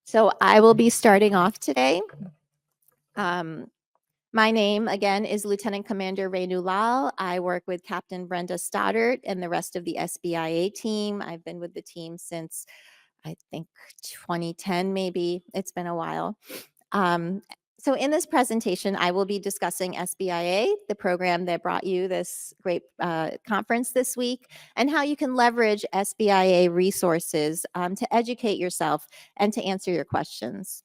So I will be starting off today. My name, again, is Lieutenant Commander Renu. I work with Captain Brenda Stoddard and the rest of the SBIA team. I've been with the team since, I think, 2010, maybe. It's been a while. So in this presentation, I will be discussing SBIA, the program that brought you this great conference this week, and how you can leverage SBIA resources to educate yourself and to answer your questions.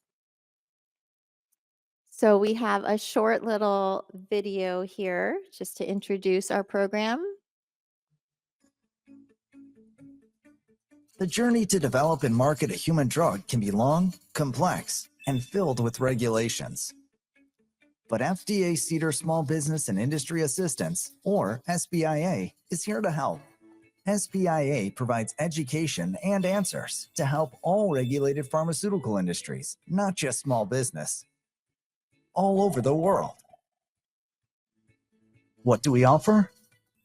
So we have a short little video here just to introduce our program. The journey to develop and market a human drug can be long, complex, and filled with regulations. But FDA CDER Small Business and Industry Assistance, or SBIA, is here to help. SBIA provides education and answers to help all regulated pharmaceutical industries, not just small business, all over the world. What do we offer?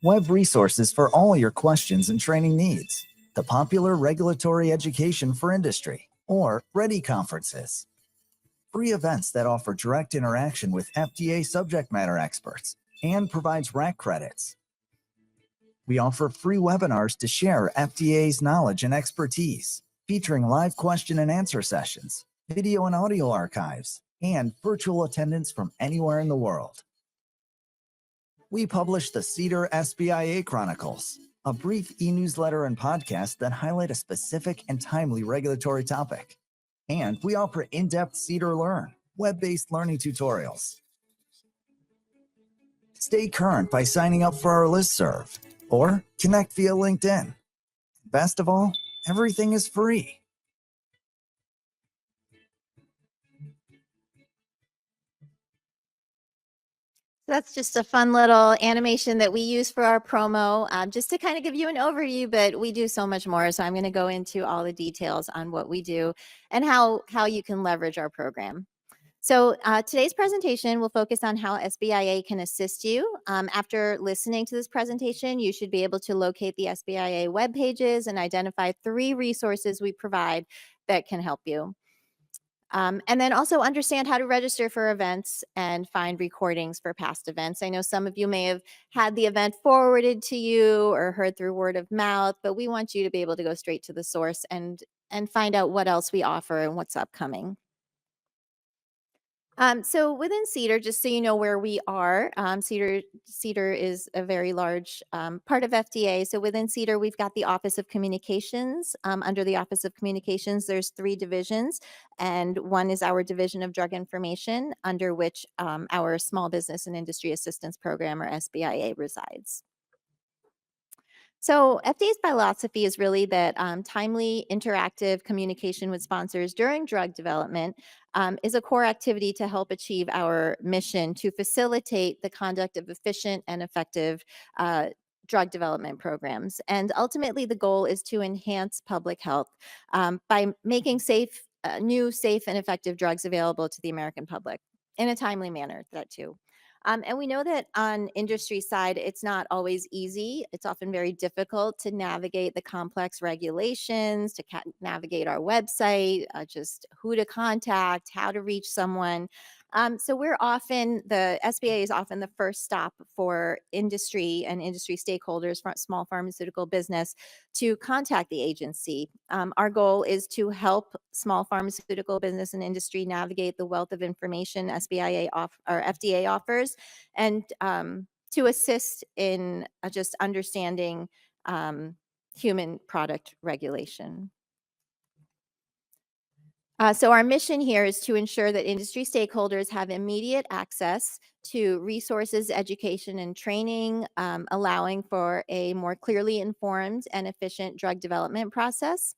Web resources for all your questions and training needs. The popular Regulatory Education for Industry, or REdI conferences. Free events that offer direct interaction with FDA subject matter experts and provides RAC credits. We offer free webinars to share FDA's knowledge and expertise, featuring live question and answer sessions, video and audio archives, and virtual attendance from anywhere in the world. We publish the CDER SBIA Chronicles, a brief e-newsletter and podcast that highlight a specific and timely regulatory topic. And we offer in-depth CDER Learn, web-based learning tutorials. Stay current by signing up for our listserv or connect via LinkedIn. Best of all, everything is free. That's just a fun little animation that we use for our promo, just to kind of give you an overview, but we do so much more. So I'm going to go into all the details on what we do and how you can leverage our program. So today's presentation will focus on how SBIA can assist you. After listening to this presentation, you should be able to locate the SBIA web pages and identify 3 resources we provide that can help you. And then also understand how to register for events and find recordings for past events. I know some of you may have had the event forwarded to you or heard through word of mouth, but we want you to be able to go straight to the source and find out what else we offer and what's upcoming. So within CDER, just so you know where we are, CDER is a very large part of FDA. So within CDER, we've got the Office of Communications. Under the Office of Communications, there's 3 divisions, and one is our Division of Drug Information, under which our Small Business and Industry Assistance Program, or SBIA, resides. So FDA's philosophy is really that timely, interactive communication with sponsors during drug development is a core activity to help achieve our mission to facilitate the conduct of efficient and effective drug development programs. And ultimately, the goal is to enhance public health by making new, safe, and effective drugs available to the American public in a timely manner, that too. And we know that on industry side, it's not always easy. It's often very difficult to navigate the complex regulations, to navigate our website, just who to contact, how to reach someone. So the SBA is often the first stop for industry and industry stakeholders, small pharmaceutical business, to contact the agency. Our goal is to help small pharmaceutical business and industry navigate the wealth of information SBIA or FDA offers, and to assist in just understanding human product regulation. So our mission here is to ensure that industry stakeholders have immediate access to resources, education, and training, allowing for a more clearly informed and efficient drug development process,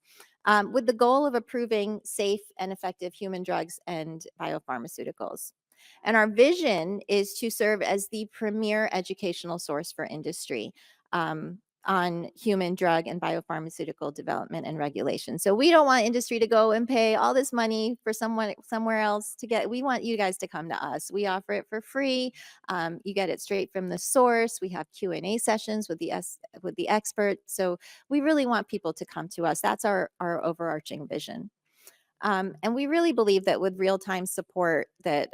with the goal of approving safe and effective human drugs and biopharmaceuticals. And our vision is to serve as the premier educational source for industry on human drug and biopharmaceutical development and regulation. So we don't want industry to go and pay all this money for someone somewhere else to get. We want you guys to come to us. We offer it for free. You get it straight from the source. We have Q&A sessions with the experts. So we really want people to come to us. That's our overarching vision. And we really believe that with real-time support that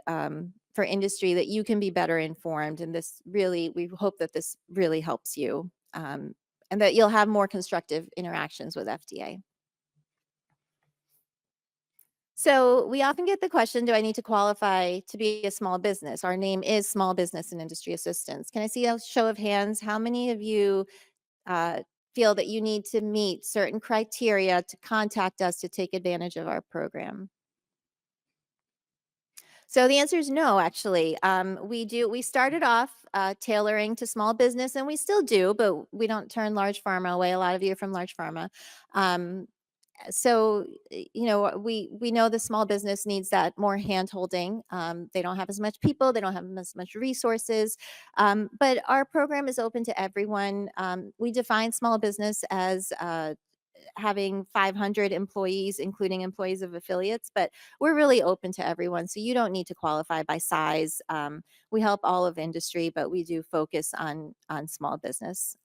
for industry that you can be better informed. And we hope that this really helps you and that you'll have more constructive interactions with FDA. So we often get the question, do I need to qualify to be a small business? Our name is Small Business and Industry Assistance. Can I see a show of hands? How many of you uh, feel that you need to meet certain criteria to contact us to take advantage of our program? So the answer is no, actually. We started off tailoring to small business, and we still do, but we don't turn large pharma away. A lot of you are from large pharma. Um, we know the small business needs that more hand holding. They don't have as much people, they don't have as much resources, but our program is open to everyone. We define small business as having 500 employees, including employees of affiliates, but we're really open to everyone. So you don't need to qualify by size. We help all of industry, but we do focus on small business.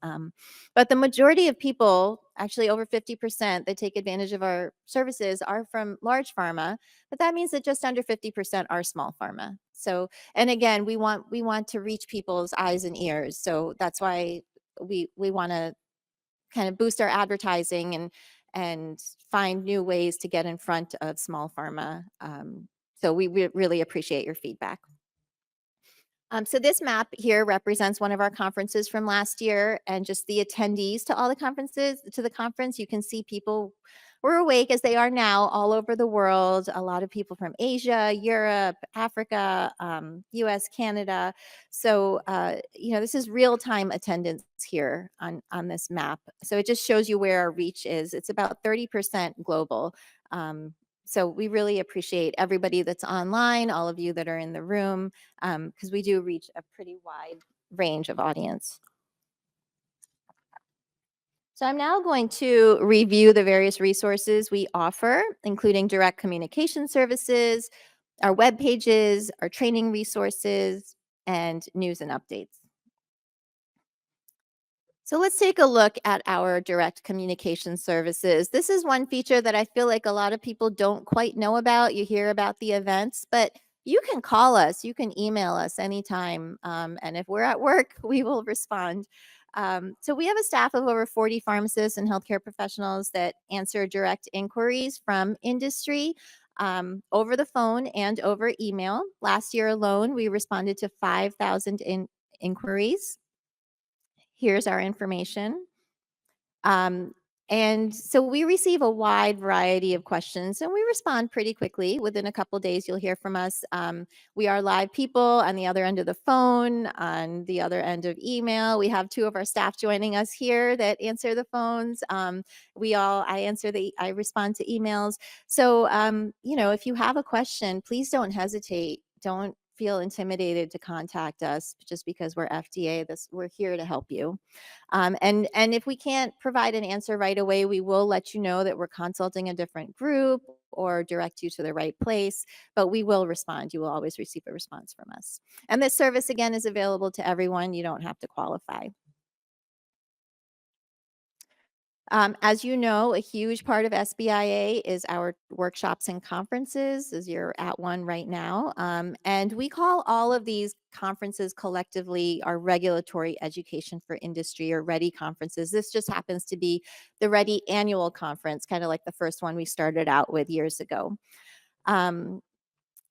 But the majority of people, actually over 50% that take advantage of our services are from large pharma, but that means that just under 50% are small pharma. So, and again, we want to reach people's eyes and ears. So that's why we want to kind of boost our advertising and find new ways to get in front of small pharma. So we really appreciate your feedback. So this map here represents one of our conferences from last year and just the attendees to all the conferences, to the conference. You can see people were awake as they are now all over the world. A lot of people from Asia, Europe, Africa, US, Canada. So, this is real-time attendance here on this map. So it just shows you where our reach is. It's about 30% global. So we really appreciate everybody that's online, all of you that are in the room, because we do reach a pretty wide range of audience. So I'm now going to review the various resources we offer, including direct communication services, our web pages, our training resources, and news and updates. So let's take a look at our direct communication services. This is one feature that I feel like a lot of people don't quite know about. You hear about the events, but you can call us, you can email us anytime. And if we're at work, we will respond. So we have a staff of over 40 pharmacists and healthcare professionals that answer direct inquiries from industry over the phone and over email. Last year alone, we responded to 5,000 inquiries. Here's our information. Um, and so we receive a wide variety of questions and we respond pretty quickly. Within a couple days, you'll hear from us. We are live people on the other end of the phone, on the other end of email. We have two of our staff joining us here that answer the phones. I respond to emails. So, if you have a question, please don't hesitate. Don't feel intimidated to contact us just because we're FDA. We're here to help you. And if we can't provide an answer right away, we will let you know that we're consulting a different group or direct you to the right place, but we will respond. You will always receive a response from us. And this service, again, is available to everyone. You don't have to qualify. As you know, a huge part of SBIA is our workshops and conferences, as you're at one right now. And we call all of these conferences collectively our Regulatory Education for Industry, or REdI conferences. This just happens to be the REdI annual conference, kind of like the first one we started out with years ago.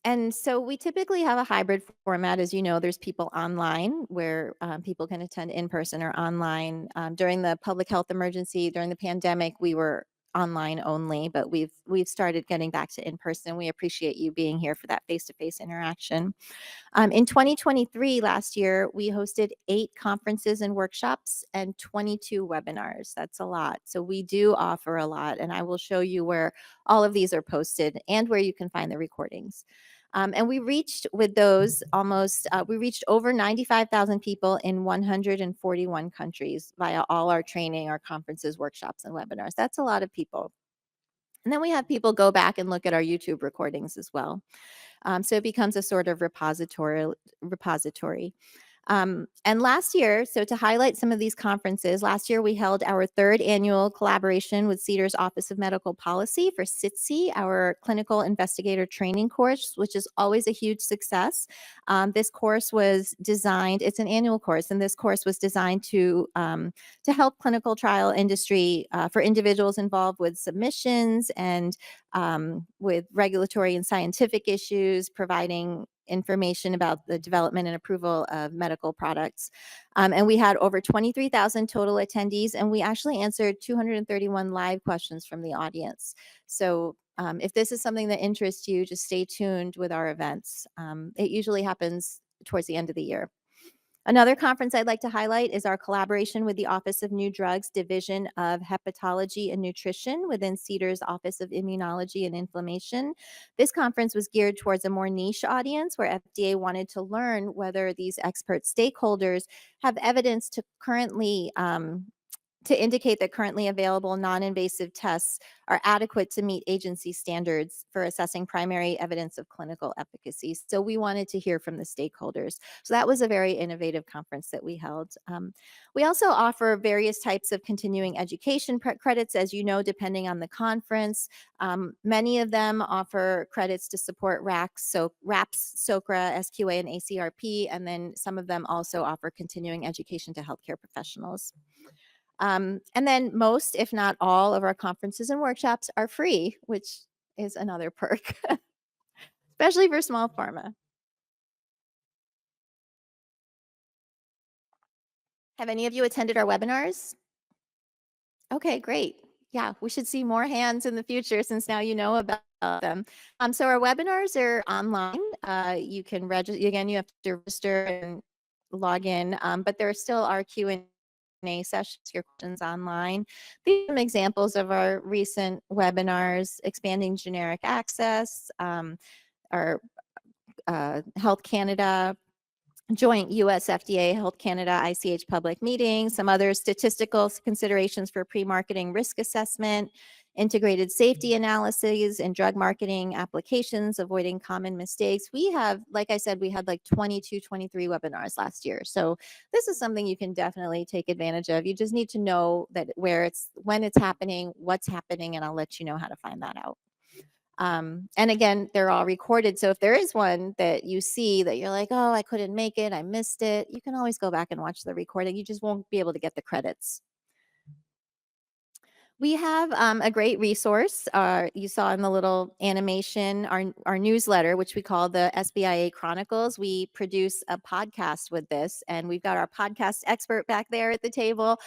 And so we typically have a hybrid format. As you know, there's people online where people can attend in person or online. During the public health emergency, during the pandemic, we were online only, but we've started getting back to in person. We appreciate you being here for that face-to-face interaction. In 2023, last year, we hosted 8 conferences and workshops and 22 webinars. That's a lot. So we do offer a lot, and I will show you where all of these are posted and where you can find the recordings. And we reached with those we reached over 95,000 people in 141 countries via all our training, our conferences, workshops, and webinars. That's a lot of people. And then we have people go back and look at our YouTube recordings as well. So it becomes a sort of repository. And last year, so to highlight some of these conferences, last year we held our 3rd annual collaboration with CDER's Office of Medical Policy for CITSI, our clinical investigator training course, which is always a huge success. This course was designed, it's an annual course, and this course was designed to help clinical trial industry for individuals involved with submissions and with regulatory and scientific issues, providing information about the development and approval of medical products. And we had over 23,000 total attendees, and we actually answered 231 live questions from the audience. So if this is something that interests you, just stay tuned with our events. It usually happens towards the end of the year. Another conference I'd like to highlight is our collaboration with the Office of New Drugs Division of Hepatology and Nutrition within CDER's Office of Immunology and Inflammation. This conference was geared towards a more niche audience where FDA wanted to learn whether these expert stakeholders have evidence to currently to indicate that currently available non-invasive tests are adequate to meet agency standards for assessing primary evidence of clinical efficacy. So we wanted to hear from the stakeholders. So that was a very innovative conference that we held. We also offer various types of continuing education credits, as you know, depending on the conference. Many of them offer credits to support RACs, so RAPS, SOCRA, SQA, and ACRP, and then some of them also offer continuing education to healthcare professionals. And then most, if not all, of our conferences and workshops are free, which is another perk, especially for small pharma. Have any of you attended our webinars? Okay, great. Yeah, we should see more hands in the future since now you know about them. So our webinars are online. You can register, again, you have to register and log in, but there still are Q&A sessions, your questions online. These are some examples of our recent webinars: expanding generic access, our Health Canada, joint US FDA, Health Canada, ICH public meetings, some other statistical considerations for pre-marketing risk assessment, integrated safety analyses and drug marketing applications, avoiding common mistakes. We have, like I said, we had like 22, 23 webinars last year. So this is something you can definitely take advantage of. You just need to know that when it's happening, what's happening, and I'll let you know how to find that out. And again, they're all recorded. So if there is one that you see that you're like, oh, I couldn't make it, I missed it, you can always go back and watch the recording. You just won't be able to get the credits. We have a great resource. You saw in the little animation, our newsletter, which we call the SBIA Chronicles. We produce a podcast with this, and we've got our podcast expert back there at the table.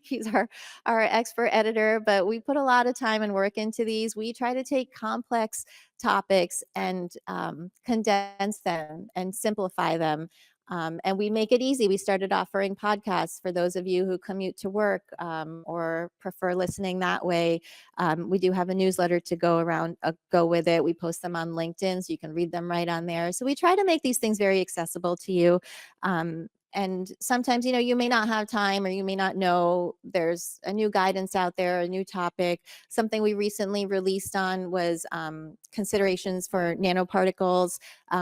He's our expert editor, but we put a lot of time and work into these. We try to take complex topics and condense them and simplify them. And we make it easy. We started offering podcasts for those of you who commute to work or prefer listening that way. We do have a newsletter to go with it. We post them on LinkedIn, so you can read them right on there. So we try to make these things very accessible to you. And sometimes, you may not have time, or you may not know there's a new guidance out there, a new topic. Something we recently released on was considerations for nanoparticles.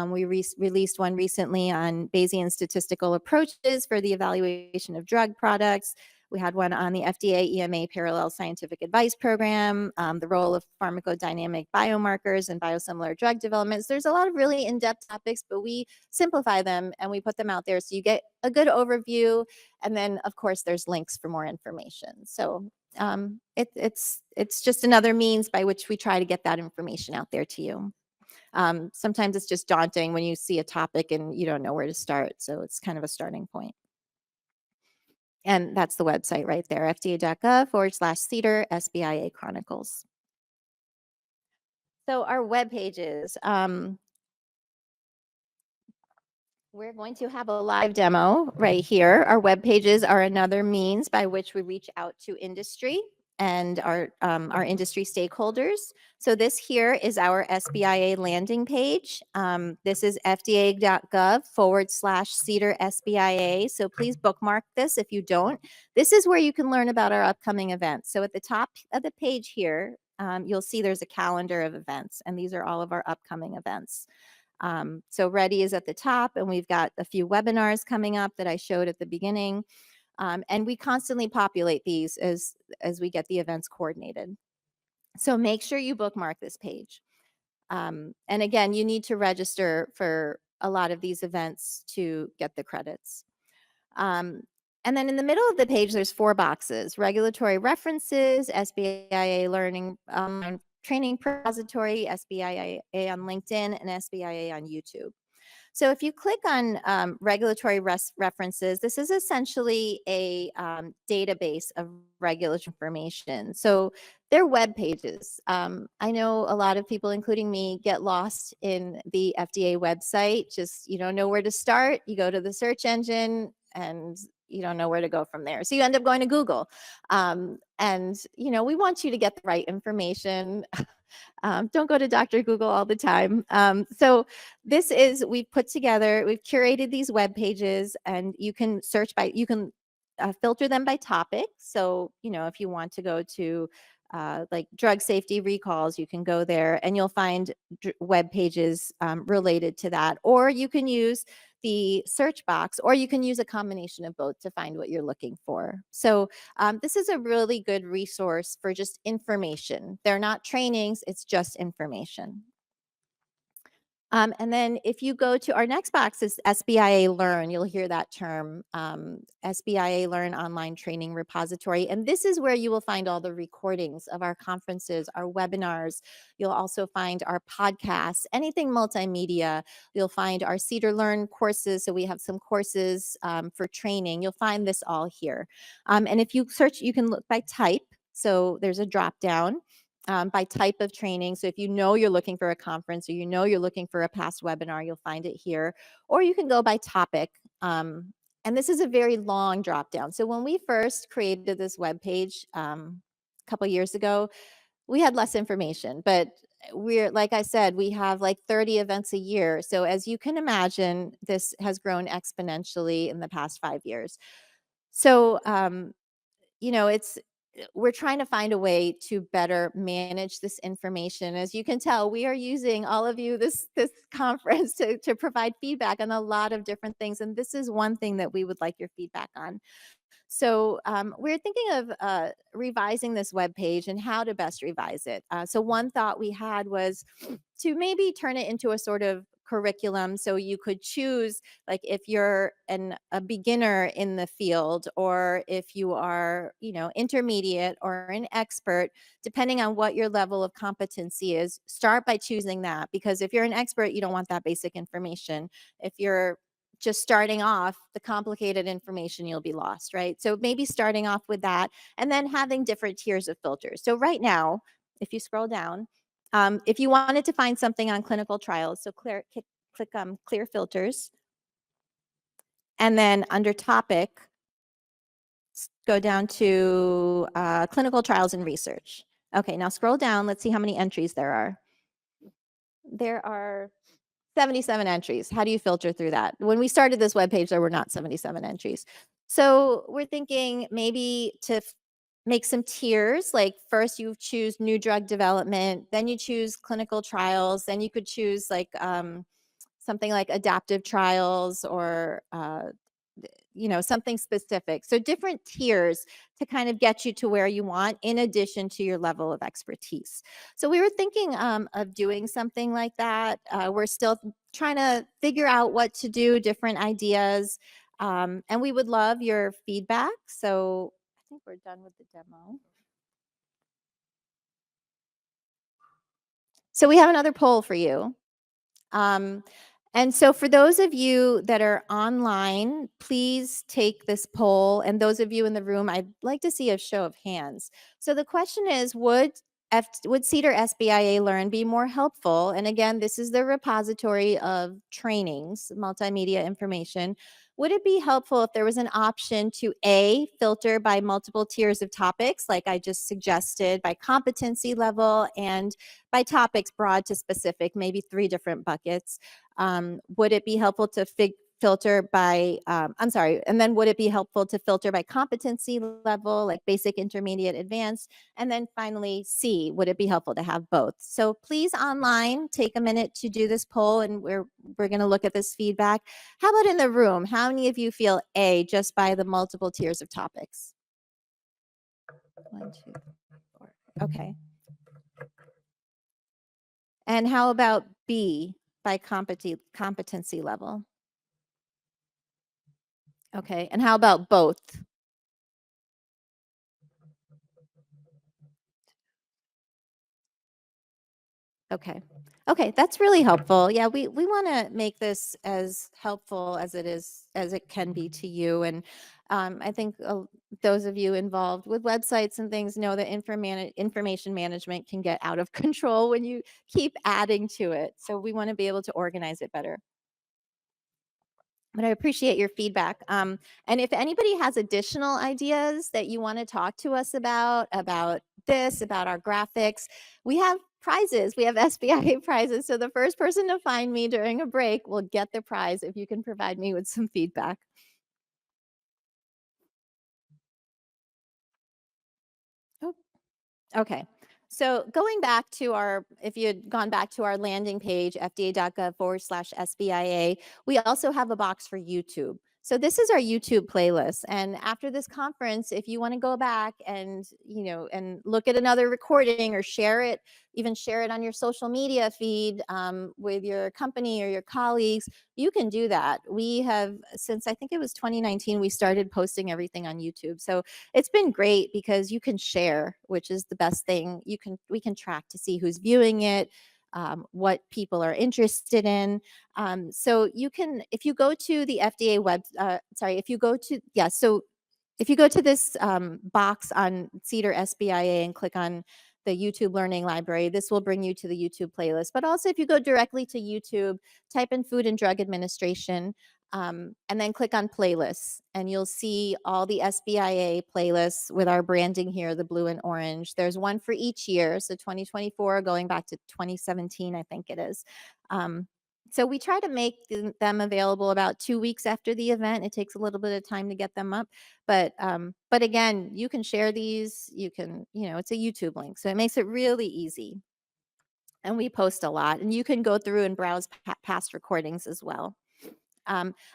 We released one recently on Bayesian statistical approaches for the evaluation of drug products. We had one on the FDA EMA Parallel Scientific Advice Program, the role of pharmacodynamic biomarkers and biosimilar drug developments. There's a lot of really in-depth topics, but we simplify them and we put them out there so you get a good overview. And then, of course, there's links for more information. So it's just another means by which we try to get that information out there to you. Sometimes it's just daunting when you see a topic and you don't know where to start. So it's kind of a starting point. And that's the website right there, fda.gov/CDER SBIA Chronicles. So our web pages. We're going to have a live demo right here. Our web pages are another means by which we reach out to industry and our industry stakeholders. So this here is our SBIA landing page. This is fda.gov/CDER SBIA. So please bookmark this if you don't. This is where you can learn about our upcoming events. So at the top of the page here, you'll see there's a calendar of events, and these are all of our upcoming events. So REdI is at the top, and we've got a few webinars coming up that I showed at the beginning. And we constantly populate these as we get the events coordinated. So make sure you bookmark this page. And again, you need to register for a lot of these events to get the credits. And then in the middle of the page, there's 4 boxes: regulatory references, SBIA learning training repository, SBIA on LinkedIn, and SBIA on YouTube. So if you click on regulatory references, this is essentially a database of regulatory information. So they're web pages. I know a lot of people, including me, get lost in the FDA website. Just you don't know where to start. You go to the search engine and you don't know where to go from there. So you end up going to Google. And, we want you to get the right information. Don't go to Dr. Google all the time. So this is, we've curated these web pages, and you can search by, you can filter them by topic. So, if you want to go to like drug safety recalls, you can go there and you'll find web pages related to that. Or you can use the search box, or you can use a combination of both to find what you're looking for. So this is a really good resource for just information. They're not trainings, it's just information. And then if you go to our next box is SBIA Learn, you'll hear that term, SBIA Learn Online Training Repository. And this is where you will find all the recordings of our conferences, our webinars. You'll also find our podcasts, anything multimedia. You'll find our CDER Learn courses. So we have some courses for training. You'll find this all here. And if you search, you can look by type. So there's a drop down. By type of training. So if you're looking for a conference, or you're looking for a past webinar, you'll find it here. Or you can go by topic. And this is a very long drop down. So when we first created this web page a couple years ago, we had less information, but like I said, we have like 30 events a year. So as you can imagine, this has grown exponentially in the past 5 years. So, we're trying to find a way to better manage this information. As you can tell, we are using all of you this conference to provide feedback on a lot of different things. And this is one thing that we would like your feedback on. So we're thinking of revising this web page and how to best revise it. So one thought we had was to maybe turn it into a sort of curriculum. So you could choose, like, if you're a beginner in the field, or if you are, intermediate or an expert, depending on what your level of competency is, start by choosing that. Because if you're an expert, you don't want that basic information. If you're just starting off, the complicated information, you'll be lost, right? So maybe starting off with that, and then having different tiers of filters. So right now, if you scroll down, if you wanted to find something on clinical trials, so click clear filters, and then under topic, go down to clinical trials and research. Okay, now scroll down. Let's see how many entries there are. There are 77 entries. How do you filter through that? When we started this webpage, there were not 77 entries. So we're thinking maybe to make some tiers, like first you choose new drug development, then you choose clinical trials, then you could choose like something like adaptive trials, or something specific. So different tiers to kind of get you to where you want, in addition to your level of expertise. So we were thinking of doing something like that. We're still trying to figure out what to do, different ideas, and we would love your feedback. So I think we're done with the demo. So we have another poll for you. And so for those of you that are online, please take this poll. And those of you in the room, I'd like to see a show of hands. So the question is, would CDER SBIA Learn be more helpful? And again, this is the repository of trainings, multimedia information. Would it be helpful if there was an option to A, filter by multiple tiers of topics, like I just suggested, by competency level, and by topics broad to specific, maybe 3 different buckets? Would it be helpful to filter by, I'm sorry, and then would it be helpful to filter by competency level, like basic, intermediate, advanced? And then finally, C, would it be helpful to have both? So please online, take a minute to do this poll, and we're going to look at this feedback. How about in the room? How many of you feel A just by the multiple tiers of topics? 1, 2, 4. Okay. And how about B by competency level? Okay. And how about both? Okay. Okay, that's really helpful. Yeah, we want to make this as helpful as it can be to you. And I think those of you involved with websites and things know that information management can get out of control when you keep adding to it. So we want to be able to organize it better. But I appreciate your feedback. And if anybody has additional ideas that you want to talk to us about this, about our graphics, we have prizes. We have SBIA prizes. So the first person to find me during a break will get the prize if you can provide me with some feedback. Oh, okay. So going back to if you had gone back to our landing page, fda.gov/SBIA, we also have a box for YouTube. So this is our YouTube playlist. And after this conference, if you want to go back and, and look at another recording or even share it on your social media feed with your company or your colleagues, you can do that. We have, since I think it was 2019, we started posting everything on YouTube. So it's been great because you can share, which is the best thing. We can track to see who's viewing it, what people are interested in. So you can, if you go to the FDA if you go to this box on CDER SBIA and click on the YouTube Learning Library, this will bring you to the YouTube playlist. But also if you go directly to YouTube, type in Food and Drug Administration, and then click on playlists, and you'll see all the SBIA playlists with our branding here, the blue and orange. There's one for each year, so 2024 going back to 2017, I think it is. So we try to make them available about 2 weeks after the event. It takes a little bit of time to get them up, but again, you can share these. You can, it's a YouTube link, so it makes it really easy. And we post a lot, and you can go through and browse past recordings as well.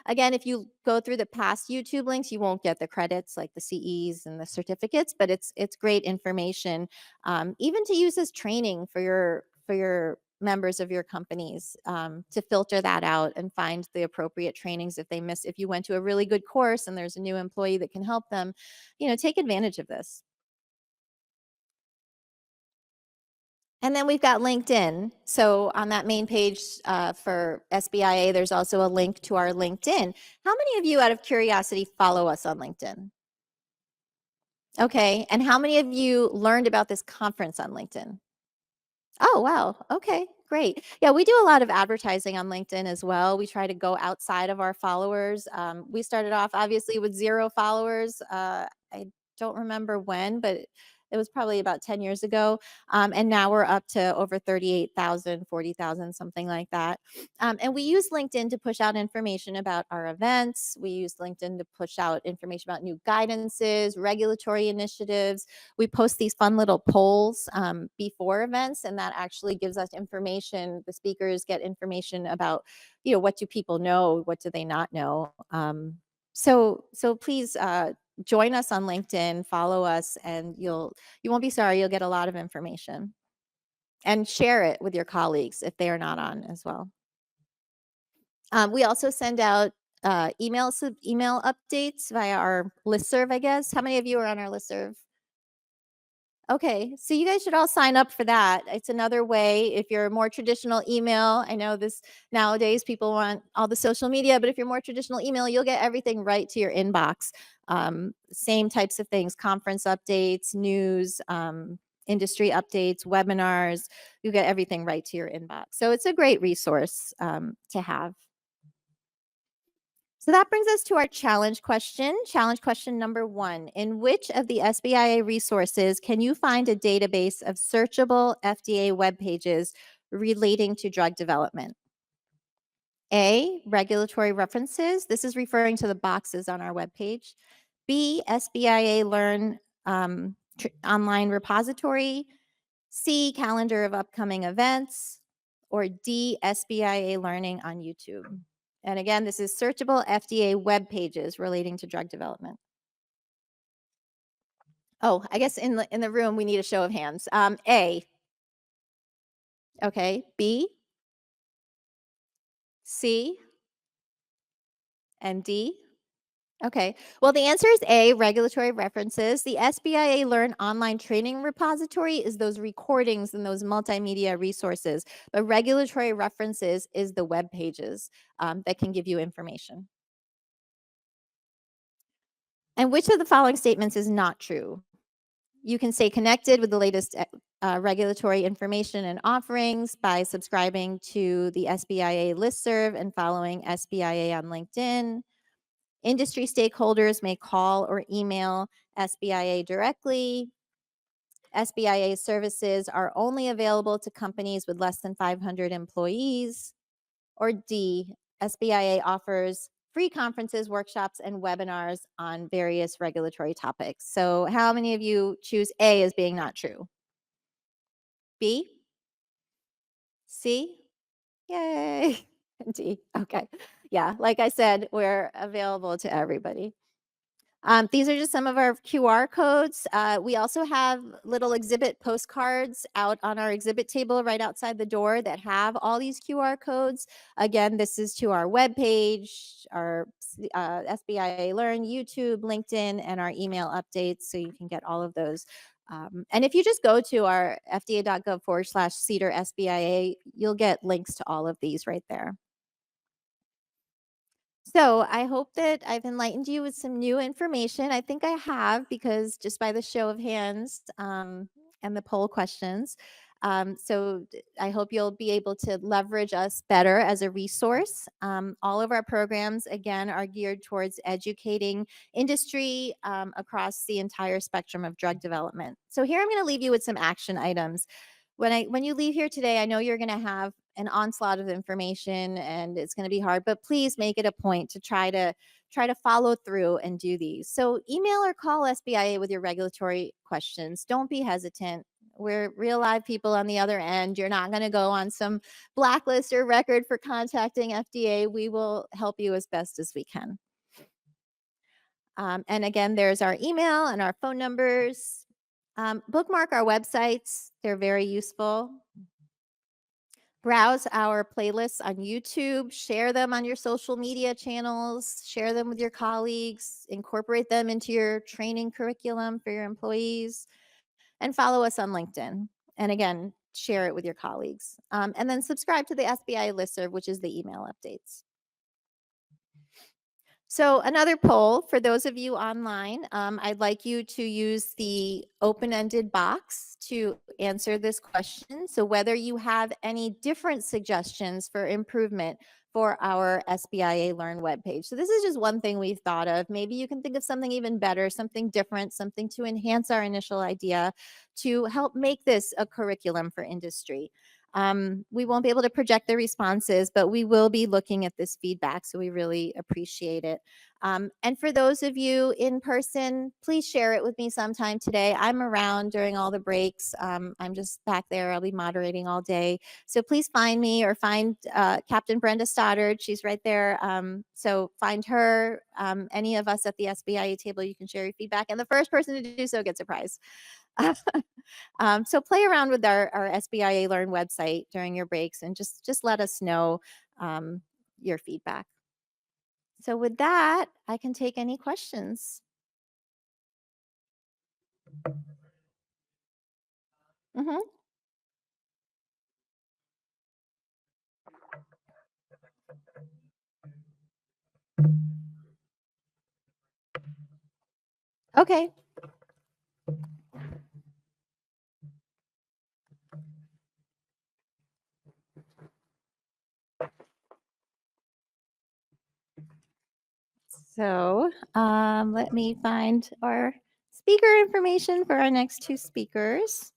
Again, if you go through the past YouTube links, you won't get the credits like the CEs and the certificates, but it's great information, even to use as training for your members of your companies, to filter that out and find the appropriate trainings if you went to a really good course and there's a new employee that can help them, take advantage of this. And then we've got LinkedIn. So on that main page for SBIA, there's also a link to our LinkedIn. How many of you, out of curiosity, follow us on LinkedIn? Okay. And how many of you learned about this conference on LinkedIn? Oh, wow. Okay, great. Yeah, we do a lot of advertising on LinkedIn as well. We try to go outside of our followers. We started off obviously with 0 followers. I don't remember when, but it was probably about 10 years ago. And now we're up to over 38,000, 40,000, something like that. And we use LinkedIn to push out information about our events. We use LinkedIn to push out information about new guidances, regulatory initiatives. We post these fun little polls before events, and that actually gives us information. The speakers get information about, what do people know, what do they not know. So please join us on LinkedIn, follow us, and you won't be sorry. You'll get a lot of information, and share it with your colleagues if they are not on as well. We also send out email updates via our listserv, I guess. How many of you are on our listserv? Okay, so you guys should all sign up for that. It's another way. If you're a more traditional email, I know this nowadays people want all the social media, but if you're more traditional email, you'll get everything right to your inbox. Same types of things: conference updates, news, industry updates, webinars. You get everything right to your inbox. So it's a great resource to have. So that brings us to our challenge question. Challenge question number 1. In which of the SBIA resources can you find a database of searchable FDA web pages relating to drug development? A, regulatory references. This is referring to the boxes on our webpage. B, SBIA Learn online repository. C, calendar of upcoming events. Or D, SBIA Learning on YouTube. And again, this is searchable FDA web pages relating to drug development. Oh, I guess in the room we need a show of hands. A. Okay. B. C. And D. Okay. Well, the answer is A, regulatory references. The SBIA Learn online training repository is those recordings and those multimedia resources. But regulatory references is the web pages that can give you information. And which of the following statements is not true? You can stay connected with the latest regulatory information and offerings by subscribing to the SBIA listserv and following SBIA on LinkedIn. Industry stakeholders may call or email SBIA directly. SBIA services are only available to companies with less than 500 employees. Or D, SBIA offers free conferences, workshops, and webinars on various regulatory topics. So how many of you choose A as being not true? B? C? Yay. D. Okay. Yeah, like I said, we're available to everybody. These are just some of our QR codes. We also have little exhibit postcards out on our exhibit table right outside the door that have all these QR codes. Again, this is to our webpage, our SBIA Learn, YouTube, LinkedIn, and our email updates, so you can get all of those. And if you just go to our fda.gov/CDER SBIA, you'll get links to all of these right there. So I hope that I've enlightened you with some new information. I think I have, because just by the show of hands and the poll questions. I hope you'll be able to leverage us better as a resource. All of our programs, again, are geared towards educating industry across the entire spectrum of drug development. So here I'm going to leave you with some action items. When you leave here today, I know you're going to have an onslaught of information and it's going to be hard, but please make it a point to try to follow through and do these. So email or call SBIA with your regulatory questions. Don't be hesitant. We're real live people on the other end. You're not going to go on some blacklist or record for contacting FDA. We will help you as best as we can. And again, there's our email and our phone numbers. Bookmark our websites. They're very useful. Browse our playlists on YouTube, share them on your social media channels, share them with your colleagues, incorporate them into your training curriculum for your employees, and follow us on LinkedIn. And again, share it with your colleagues. And then subscribe to the SBIA listserv, which is the email updates. So another poll for those of you online, I'd like you to use the open-ended box to answer this question. So whether you have any different suggestions for improvement for our SBIA Learn webpage. So this is just one thing we've thought of. Maybe you can think of something even better, something different, something to enhance our initial idea to help make this a curriculum for industry. We won't be able to project the responses, but we will be looking at this feedback, so we really appreciate it. And for those of you in person, please share it with me sometime today. I'm around during all the breaks. I'm just back there. I'll be moderating all day. So please find me or find Captain Brenda Stoddard. She's right there. So find her, any of us at the SBIA table, you can share your feedback. And the first person to do so gets a prize. So play around with our SBIA Learn website during your breaks and just let us know your feedback. So with that, I can take any questions. Mm-hmm. Okay. So let me find our speaker information for our next two speakers.